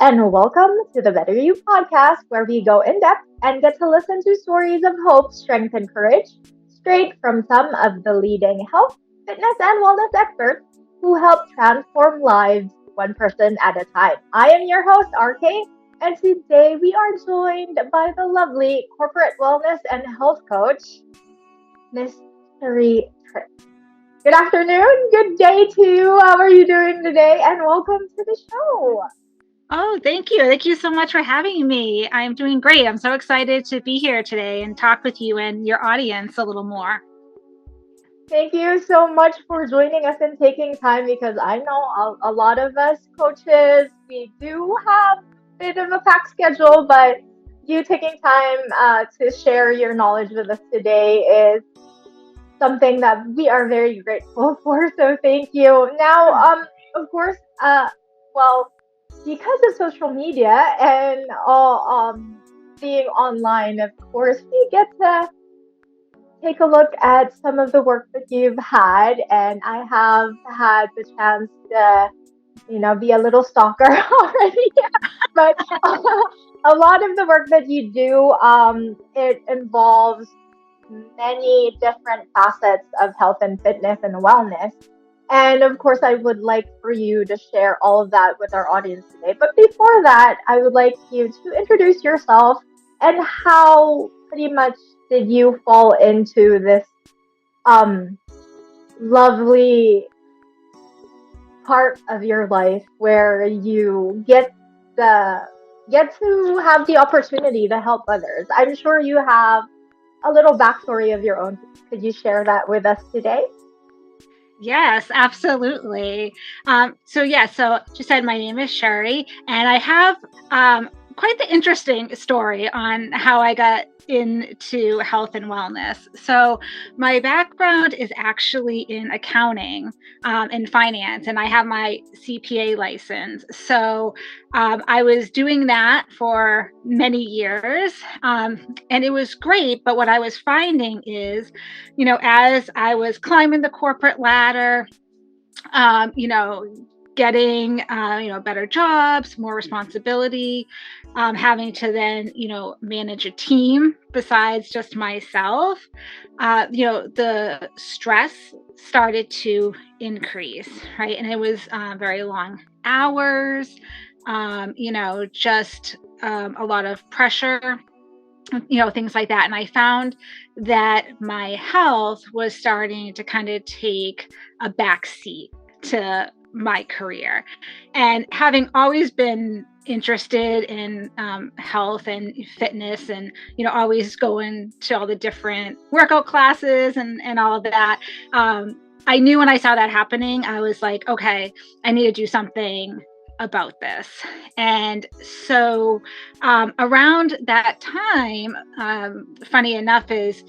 and welcome to the BetterU Podcast, where we go in depth and get to listen to stories of hope, strength, and courage straight from some of the leading health, fitness, and wellness experts who help transform lives one person at a time. I am your host, RKaye, and today we are joined by the lovely corporate wellness and health coach, Miss Cherie Tripp. Good afternoon, good day to you. How are you doing today? And welcome to the show. Oh, thank you. Thank you so much for having me. I'm doing great. I'm so excited to be here today and talk with you and your audience a little more. Thank you so much for joining us and taking time, because I know a lot of us coaches, we do have a bit of a packed schedule, but you taking time to share your knowledge with us today is something that we are very grateful for. So thank you. Now, of course, well, because of social media and all being online, of course, we get to take a look at some of the work that you've had, and I have had the chance to, be a little stalker already. But a lot of the work that you do, it involves many different facets of health and fitness and wellness. And of course, I would like for you to share all of that with our audience today. But before that, I would like you to introduce yourself and how pretty much did you fall into this lovely part of your life where you get to have the opportunity to help others. I'm sure you have a little backstory of your own. Could you share that with us today? Yes, absolutely. So you said my name is Cherie, and I have quite the interesting story on how I got into health and wellness. So my background is actually in accounting and finance, and I have my CPA license. So I was doing that for many years, and it was great. But what I was finding is, as I was climbing the corporate ladder, getting better jobs, more responsibility, having to then manage a team besides just myself, the stress started to increase, right? And it was very long hours, just a lot of pressure, things like that. And I found that my health was starting to kind of take a backseat to my career. And having always been interested in health and fitness, and always going to all the different workout classes and all of that, I knew when I saw that happening, I was like, okay, I need to do something about this. And so around that time, funny enough, is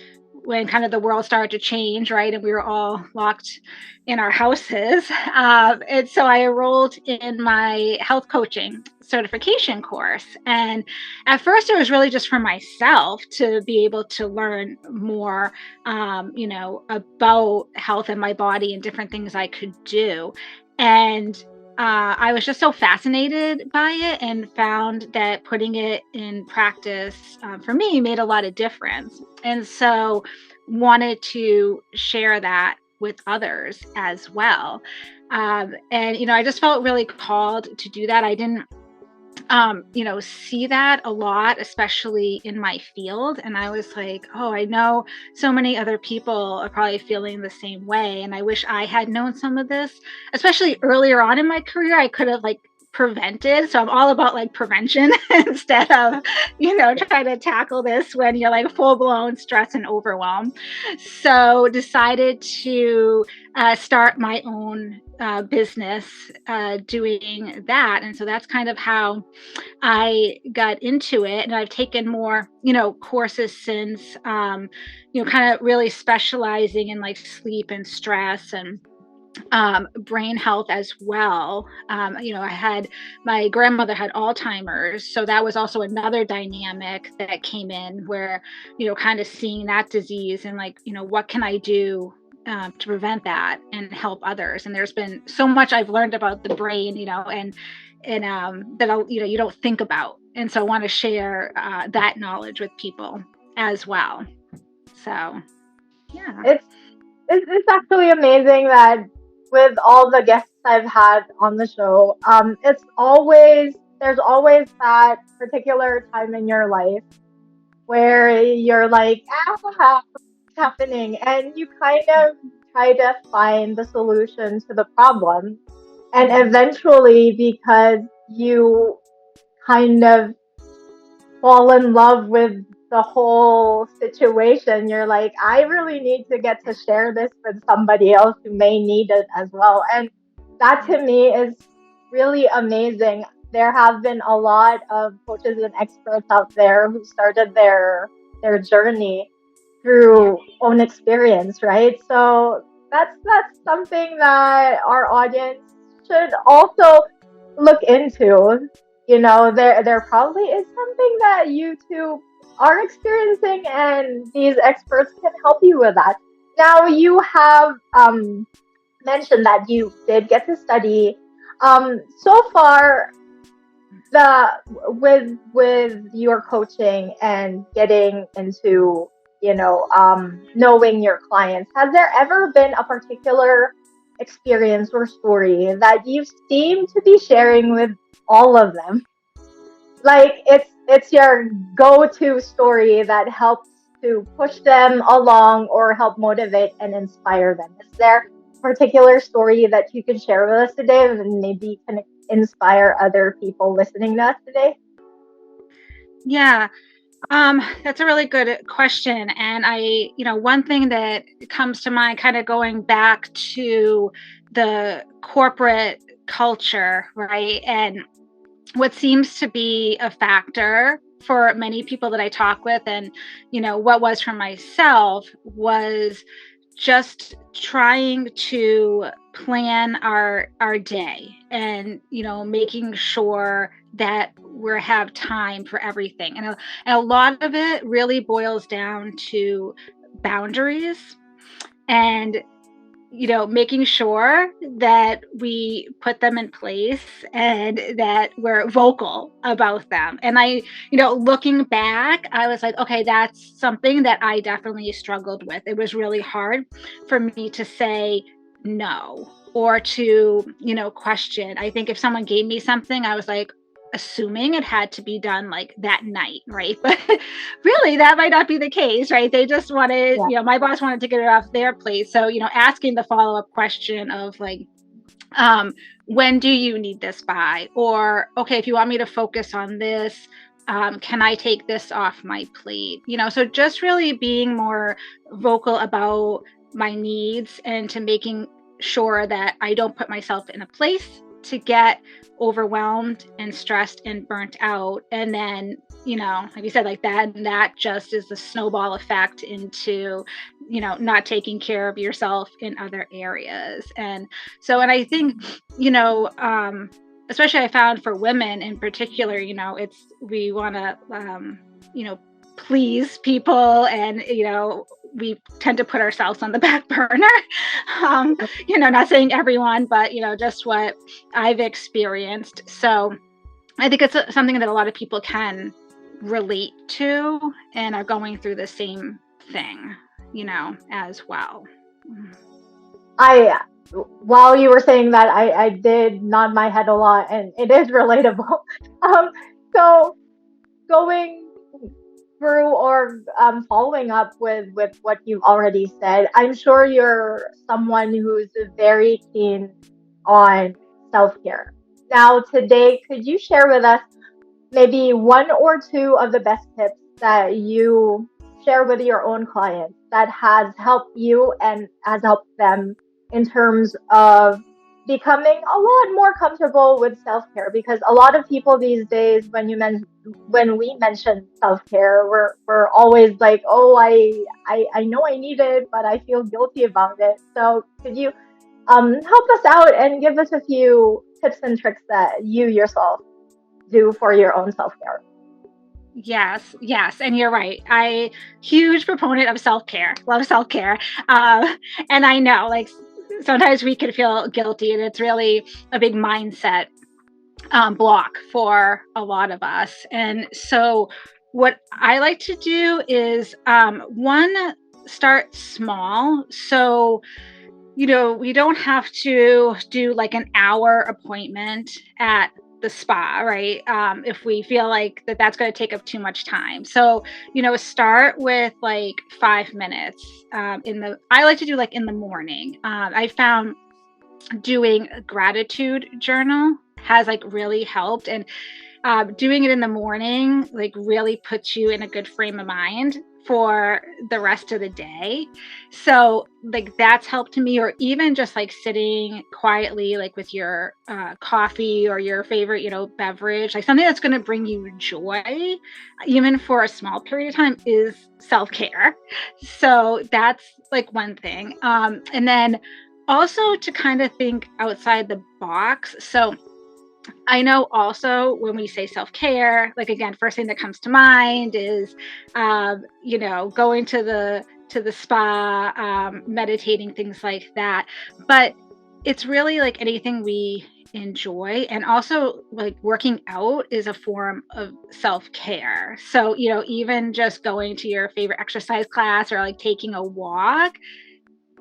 when kind of the world started to change, right? And we were all locked in our houses. And so I enrolled in my health coaching certification course. And at first it was really just for myself to be able to learn more, about health and my body and different things I could do. And I was just so fascinated by it and found that putting it in practice for me made a lot of difference. And so wanted to share that with others as well. And I just felt really called to do that. I didn't see that a lot, especially in my field. And I was like, oh, I know so many other people are probably feeling the same way. And I wish I had known some of this, especially earlier on in my career. I could have prevented. So I'm all about prevention instead of, trying to tackle this when you're full blown stress and overwhelm. So decided to start my own business doing that. And so that's kind of how I got into it. And I've taken more, courses since, kind of really specializing in sleep and stress and brain health as well. I had, my grandmother had Alzheimer's. So that was also another dynamic that came in where, kind of seeing that disease and what can I do to prevent that and help others. And there's been so much I've learned about the brain, and that you don't think about. And so I want to share that knowledge with people as well. So, yeah. It's actually amazing that with all the guests I've had on the show, there's always that particular time in your life where you're like, what's happening? And you kind of try to find the solution to the problem. And eventually, because you kind of fall in love with the whole situation, you're like, I really need to get to share this with somebody else who may need it as well. And that to me is really amazing. There have been a lot of coaches and experts out there who started their journey through own experience, right? So that's something that our audience should also look into. There probably is something that you two are experiencing, and these experts can help you with that. Now, you have mentioned that you did get to study. So far, with your coaching and getting into knowing your clients, has there ever been a particular experience or story that you seem to be sharing with all of them? Like it's your go-to story that helps to push them along or help motivate and inspire them. Is there a particular story that you can share with us today and maybe can inspire other people listening to us today? Yeah. That's a really good question. And one thing that comes to mind, kind of going back to the corporate culture, right? And what seems to be a factor for many people that I talk with, and, what was for myself was just trying to plan our day and, making sure that we have time for everything. And a lot of it really boils down to boundaries and, making sure that we put them in place and that we're vocal about them. And looking back, I was like, okay, that's something that I definitely struggled with. It was really hard for me to say no or to, question. I think if someone gave me something, I was like, assuming it had to be done like that night, right? But really that might not be the case, right? They just wanted, my boss wanted to get it off their plate. So, asking the follow-up question of like, when do you need this by? Or, okay, if you want me to focus on this, can I take this off my plate? So just really being more vocal about my needs and to making sure that I don't put myself in a place to get overwhelmed and stressed and burnt out. And then, like you said, like that just is the snowball effect into, not taking care of yourself in other areas. And I think, especially I found for women in particular, we want to, please people, and, we tend to put ourselves on the back burner. Not saying everyone, but, just what I've experienced. So I think it's something that a lot of people can relate to and are going through the same thing, as well. While you were saying that, I did nod my head a lot, and it is relatable. So going through or following up with what you've already said, I'm sure you're someone who's very keen on self-care. Now, today, could you share with us maybe one or two of the best tips that you share with your own clients that has helped you and has helped them in terms of becoming a lot more comfortable with self-care? Because a lot of people these days, when we mention self-care, we're always like, oh, I know I need it, but I feel guilty about it. So could you help us out and give us a few tips and tricks that you yourself do for your own self-care? Yes. And you're right. I huge proponent of self-care, love self-care. And I know, like, sometimes we can feel guilty, and it's really a big mindset block for a lot of us. And so what I like to do is one, start small. So, we don't have to do like an hour appointment at the spa, right? If we feel like that's going to take up too much time. So, start with like 5 minutes I like to do like in the morning. I found doing a gratitude journal has like really helped, and doing it in the morning like really puts you in a good frame of mind for the rest of the day. So like that's helped me. Or even just like sitting quietly like with your coffee or your favorite beverage, like something that's going to bring you joy even for a small period of time, is self-care. So that's like one thing. And then also to kind of think outside the box. So I know also when we say self-care, like again, first thing that comes to mind is, going to the spa, meditating, things like that. But it's really like anything we enjoy. And also like working out is a form of self-care. So, even just going to your favorite exercise class or like taking a walk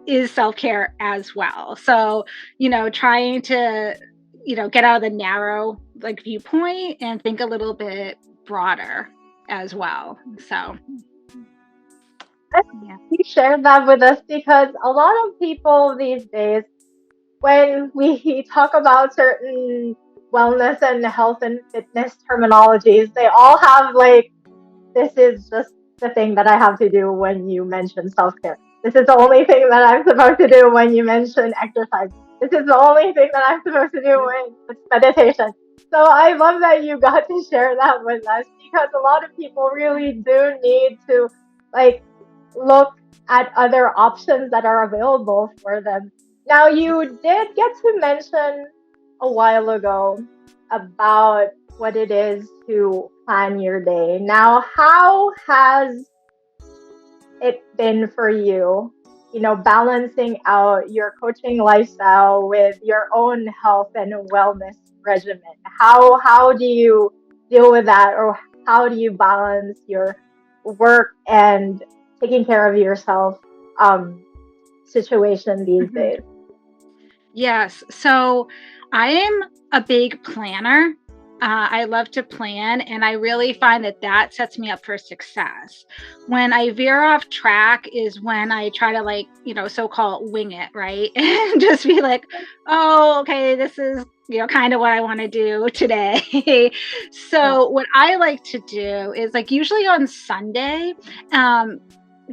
is self-care as well. So, trying to, get out of the narrow like viewpoint and think a little bit broader as well. So, yeah. You shared that with us because a lot of people these days, when we talk about certain wellness and health and fitness terminologies, they all have like, this is just the thing that I have to do when you mention self-care. This is the only thing that I'm supposed to do when you mention exercise. This is the only thing that I'm supposed to do when it's meditation. So I love that you got to share that with us, because a lot of people really do need to like look at other options that are available for them. Now, you did get to mention a while ago about what it is to plan your day. Now, how has it been for you, balancing out your coaching lifestyle with your own health and wellness regimen? How do you deal with that, or how do you balance your work and taking care of yourself situation these Mhm. days? Yes. So I am a big planner. I love to plan, and I really find that sets me up for success. When I veer off track is when I try to like, so-called wing it, right? And just be like, oh, okay, this is, kind of what I want to do today. Yeah. So what I like to do is like usually on Sunday, um,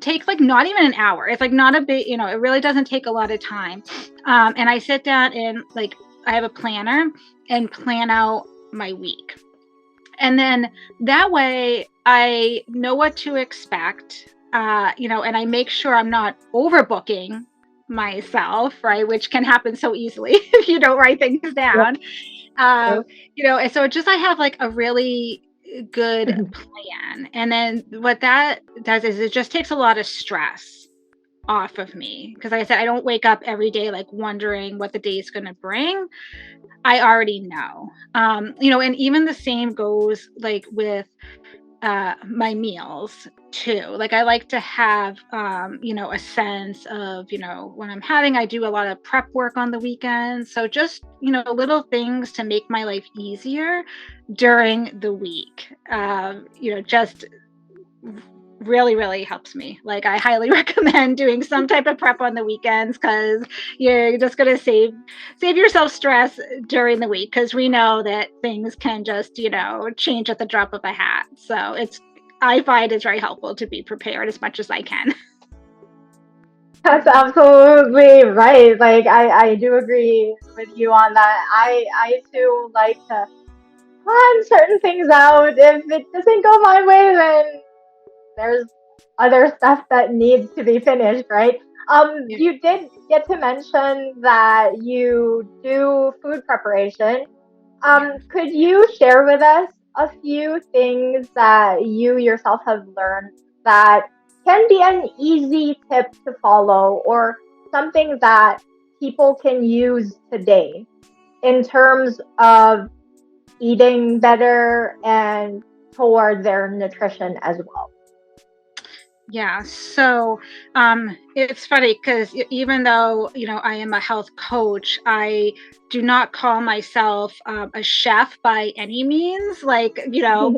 take like not even an hour. It's like not a big, it really doesn't take a lot of time. And I sit down and like I have a planner and plan out my week. And then that way I know what to expect, and I make sure I'm not overbooking myself, right? Which can happen so easily if you don't write things Yep. down. Yep. And so just I have like a really good plan. And then what that does is it just takes a lot of stress off of me. Because like I said, I don't wake up every day like wondering what the day is going to bring. I already know. And even the same goes like with my meals too. Like I like to have a sense of, when I'm having, I do a lot of prep work on the weekends. So just, little things to make my life easier during the week. Just really, really helps me. Like I highly recommend doing some type of prep on the weekends, because you're just going to save yourself stress during the week, because we know that things can just, change at the drop of a hat. So I find it's very helpful to be prepared as much as I can. That's absolutely right. Like I do agree with you on that. I too like to plan certain things out. If it doesn't go my way, then there's other stuff that needs to be finished, right? Yeah. You did get to mention that you do food preparation. Yeah. Could you share with us a few things that you yourself have learned that can be an easy tip to follow, or something that people can use today in terms of eating better and toward their nutrition as well? Yeah. So it's funny because even though, I am a health coach, I do not call myself a chef by any means. Like,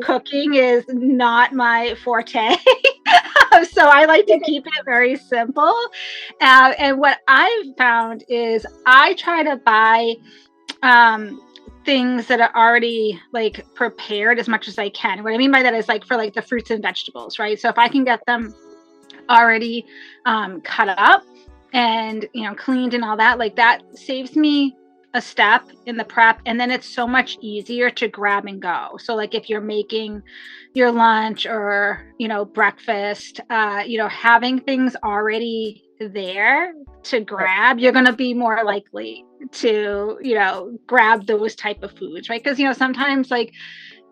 cooking is not my forte. So I like to keep it very simple. And what I've found is I try to buy things that are already like prepared as much as I can. What I mean by that is like for like the fruits and vegetables, right? So if I can get them already cut up and cleaned and all that, like that saves me a step in the prep, and then it's so much easier to grab and go. So like if you're making your lunch or breakfast, having things already there to grab, you're going to be more likely to grab those type of foods, right? Because sometimes like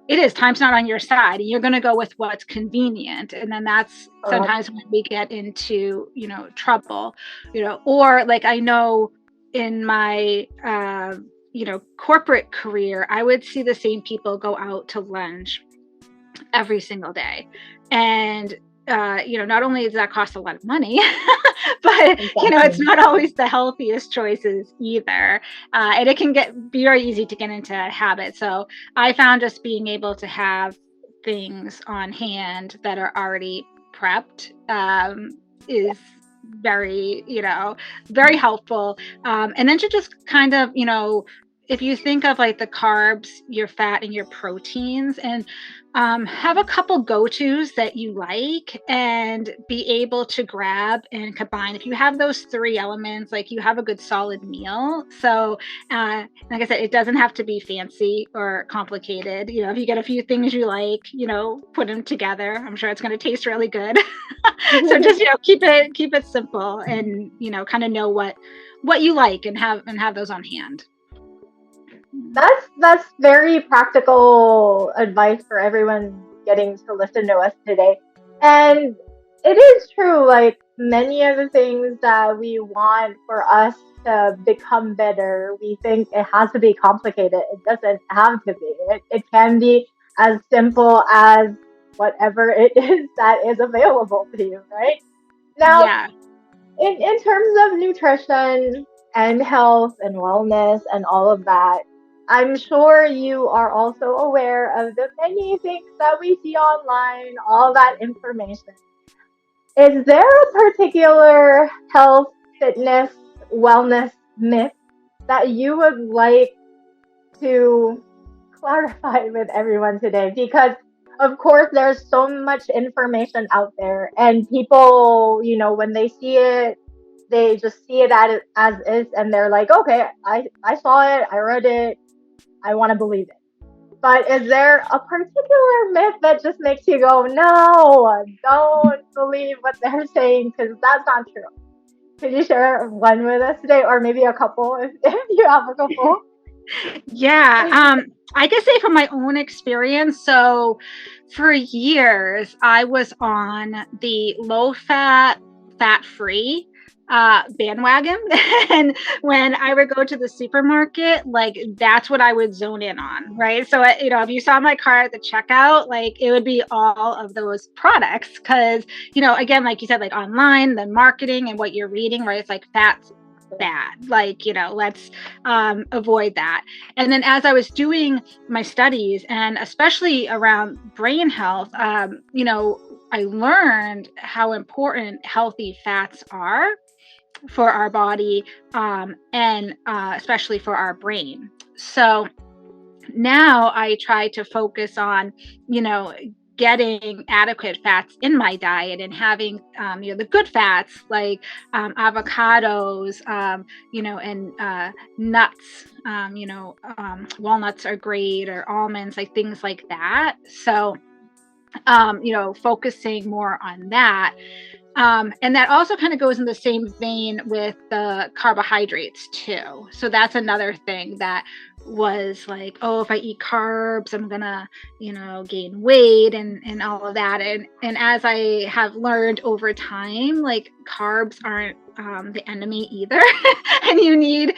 it is time's not on your side and you're going to go with what's convenient, and then that's sometimes when we get into trouble, or like I know in my corporate career, I would see the same people go out to lunch every single day, and not only does that cost a lot of money, but it's not always the healthiest choices either, and it can be very easy to get into a habit. So I found just being able to have things on hand that are already prepped is very very helpful, and then to just kind of if you think of like the carbs, your fat, and your proteins, and have a couple go-tos that you like and be able to grab and combine. If you have those three elements, like you have a good solid meal. So like I said, it doesn't have to be fancy or complicated. If you get a few things you like, put them together, I'm sure it's going to taste really good. So just keep it simple, and kind of know what you like and have those on hand. That's very practical advice for everyone getting to listen to us today. And it is true, like many of the things that we want for us to become better, we think it has to be complicated. It doesn't have to be. It can be as simple as whatever it is that is available to you, right? Now, yeah. in terms of nutrition and health and wellness and all of that, I'm sure you are also aware of the many things that we see online, all that information. Is there a particular health, fitness, wellness myth that you would like to clarify with everyone today? Because, of course, there's so much information out there, and people, when they see it, they just see it as is, and they're like, okay, I saw it, I read it, I want to believe it. But is there a particular myth that just makes you go, no, don't believe what they're saying, because that's not true? Could you share one with us today, or maybe a couple if you have a couple? Yeah. I can say from my own experience. So for years, I was on the low fat, fat free bandwagon. And when I would go to the supermarket, like that's what I would zone in on, right? So if you saw my cart at the checkout, like it would be all of those products, because again, like you said, like online, the marketing and what you're reading, right? It's like fat's bad, like let's avoid that. And then as I was doing my studies, and especially around brain health, I learned how important healthy fats are for our body, and especially for our brain. So now I try to focus on, getting adequate fats in my diet and having, the good fats like avocados, and nuts, walnuts are great, or almonds, like things like that. So, focusing more on that. And that also kind of goes in the same vein with the carbohydrates too. So that's another thing that was like, oh, if I eat carbs, I'm gonna, gain weight and all of that. And as I have learned over time, like carbs aren't the enemy either. And you need,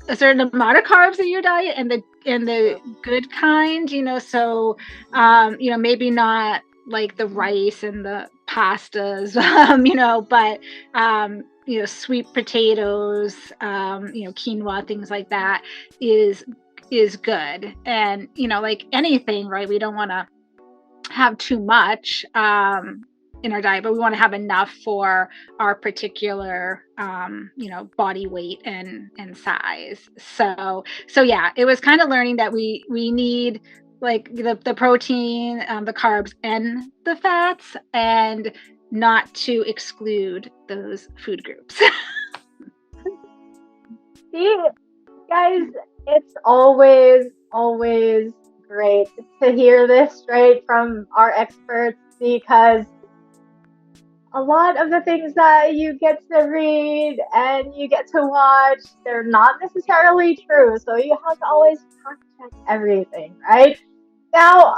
a certain amount of carbs in your diet, and the good kind, so maybe not like the rice and the pastas, but sweet potatoes, quinoa, things like that is good. And like anything, right, we don't want to have too much in our diet, but we want to have enough for our particular body weight and size. So yeah, it was kind of learning that we need like the protein, the carbs, and the fats, and not to exclude those food groups. See, guys, it's always great to hear this straight from our experts, because a lot of the things that you get to read and you get to watch, they're not necessarily true. So you have to always fact check everything, right? Now,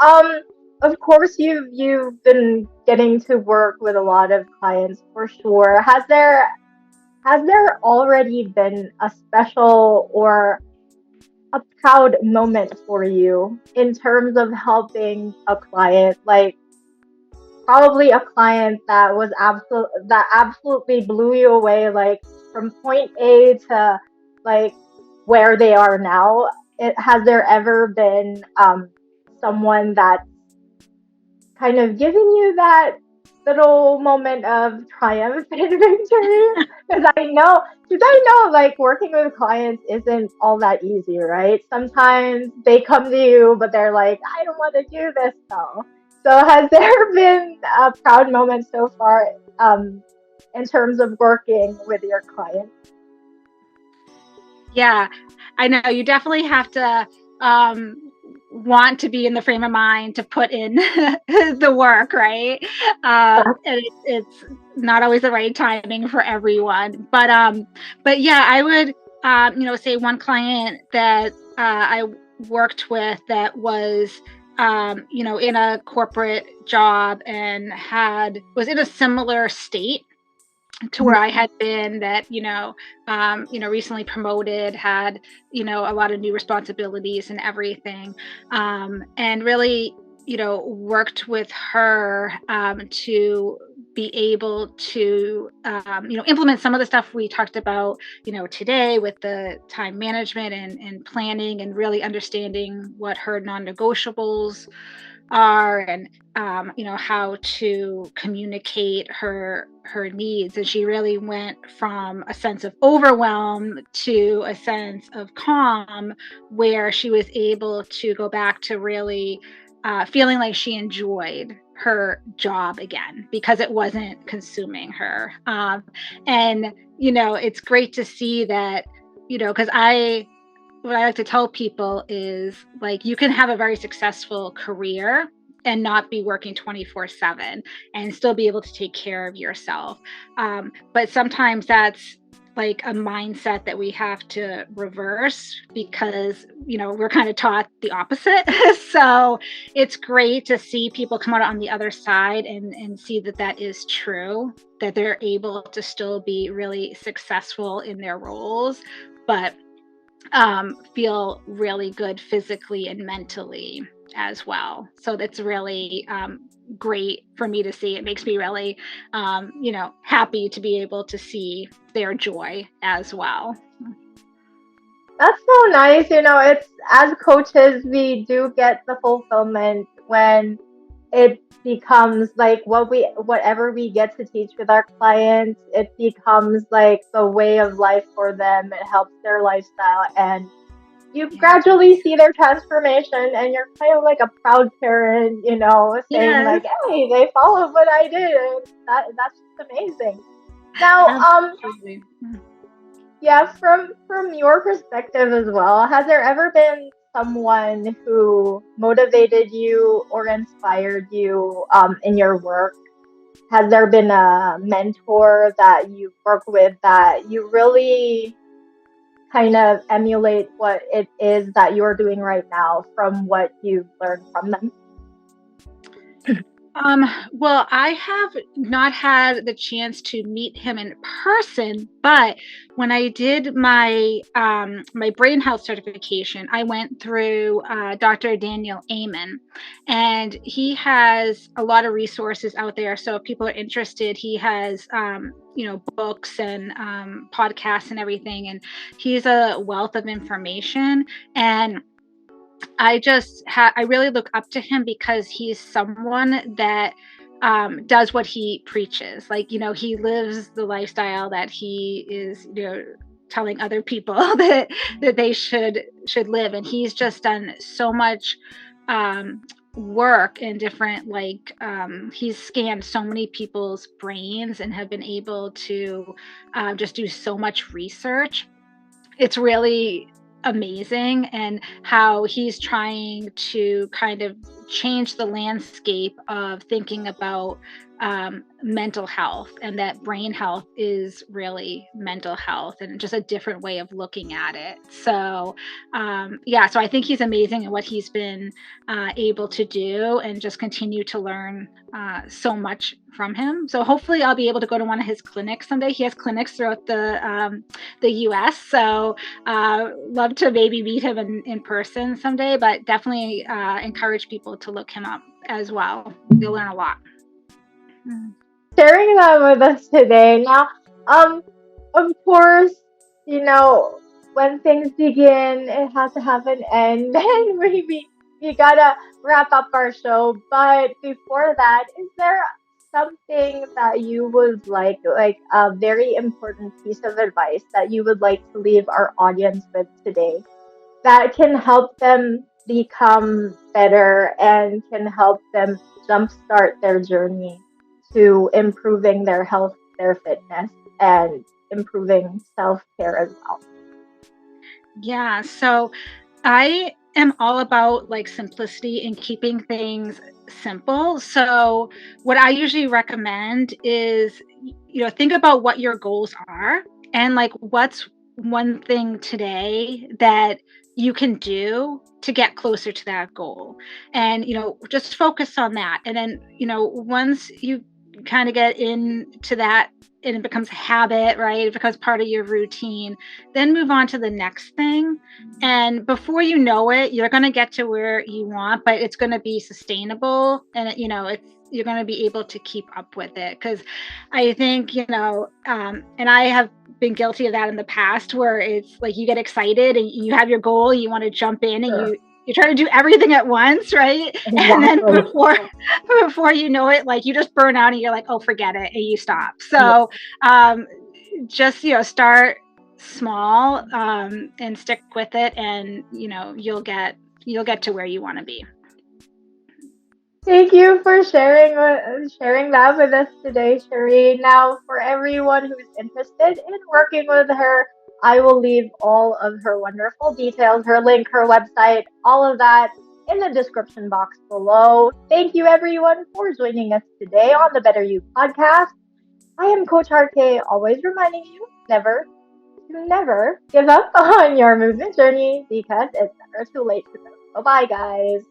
of course, you've been getting to work with a lot of clients for sure. Has there already been a special or a proud moment for you in terms of helping a client, like probably a client that was absolutely blew you away, like from point A to like where they are now? Has there ever been someone that kind of given you that little moment of triumph and victory? Because I know, like working with clients isn't all that easy, right? Sometimes they come to you, but they're like, I don't want to do this though. So has there been a proud moment so far in terms of working with your clients? Yeah, I know you definitely have to want to be in the frame of mind to put in the work, right? And it's not always the right timing for everyone, but yeah, I would say one client that I worked with that was in a corporate job and was in a similar state to where I had been, that recently promoted, had a lot of new responsibilities and everything, and really worked with her to be able to implement some of the stuff we talked about today, with the time management and planning, and really understanding what her non-negotiables are, and how to communicate her needs. And she really went from a sense of overwhelm to a sense of calm, where she was able to go back to really feeling like she enjoyed her job again, because it wasn't consuming her. And it's great to see that, because what I like to tell people is, like, you can have a very successful career and not be working 24/7 and still be able to take care of yourself. But sometimes that's like a mindset that we have to reverse, because we're kind of taught the opposite. So it's great to see people come out on the other side and see that that is true, that they're able to still be really successful in their roles, but feel really good physically and mentally as well. So that's really great for me to see. It makes me really, happy to be able to see their joy as well. That's so nice. It's, as coaches, we do get the fulfillment when it becomes like whatever we get to teach with our clients, it becomes like the way of life for them. It helps their lifestyle, and you gradually see their transformation, and you're kind of like a proud parent, saying like, hey, they followed what I did, and that's just amazing. Now, Absolutely. yeah, from your perspective as well, has there ever been someone who motivated you or inspired you in your work? Has there been a mentor that you work with that you really kind of emulate what it is that you're doing right now from what you've learned from them? Well, I have not had the chance to meet him in person, but when I did my brain health certification, I went through Dr. Daniel Amen, and he has a lot of resources out there. So if people are interested, he has books and podcasts and everything, and he's a wealth of information. And I really look up to him because he's someone that does what he preaches. Like, he lives the lifestyle that he is, telling other people that they should live. And he's just done so much work in different, he's scanned so many people's brains and have been able to just do so much research. It's really amazing, and how he's trying to kind of change the landscape of thinking about mental health, and that brain health is really mental health and just a different way of looking at it. So so I think he's amazing in what he's been able to do, and just continue to learn so much from him. So hopefully I'll be able to go to one of his clinics someday. He has clinics throughout the US, so love to maybe meet him in person someday, but definitely encourage people to look him up as well. You'll learn a lot. Sharing that with us today. Now, of course, when things begin, it has to have an end, and we gotta wrap up our show. But before that, is there something that you would like a very important piece of advice that you would like to leave our audience with today that can help them become better and can help them jumpstart their journey to improving their health, their fitness, and improving self-care as well? Yeah, so I am all about simplicity and keeping things simple. So what I usually recommend is, think about what your goals are, and what's one thing today that you can do to get closer to that goal. And, just focus on that. And then, once you kind of get into that and it becomes a habit, right? It becomes part of your routine, then move on to the next thing. And before you know it, you're going to get to where you want, but it's going to be sustainable, and you're going to be able to keep up with it. Because I think, and I have been guilty of that in the past, where it's like you get excited and you have your goal, you want to jump in, and you try to do everything at once, right? Exactly. And then before you know it, you just burn out and you're like, oh, forget it, and you stop. So just start small and stick with it, and you'll get to where you want to be. Thank you for sharing that with us today, Cherie. Now, for everyone who's interested in working with her, I will leave all of her wonderful details, her link, her website, all of that in the description box below. Thank you, everyone, for joining us today on the BetterU Podcast. I am Coach RKaye, always reminding you never give up on your movement journey, because it's never too late to go. Bye-bye, guys.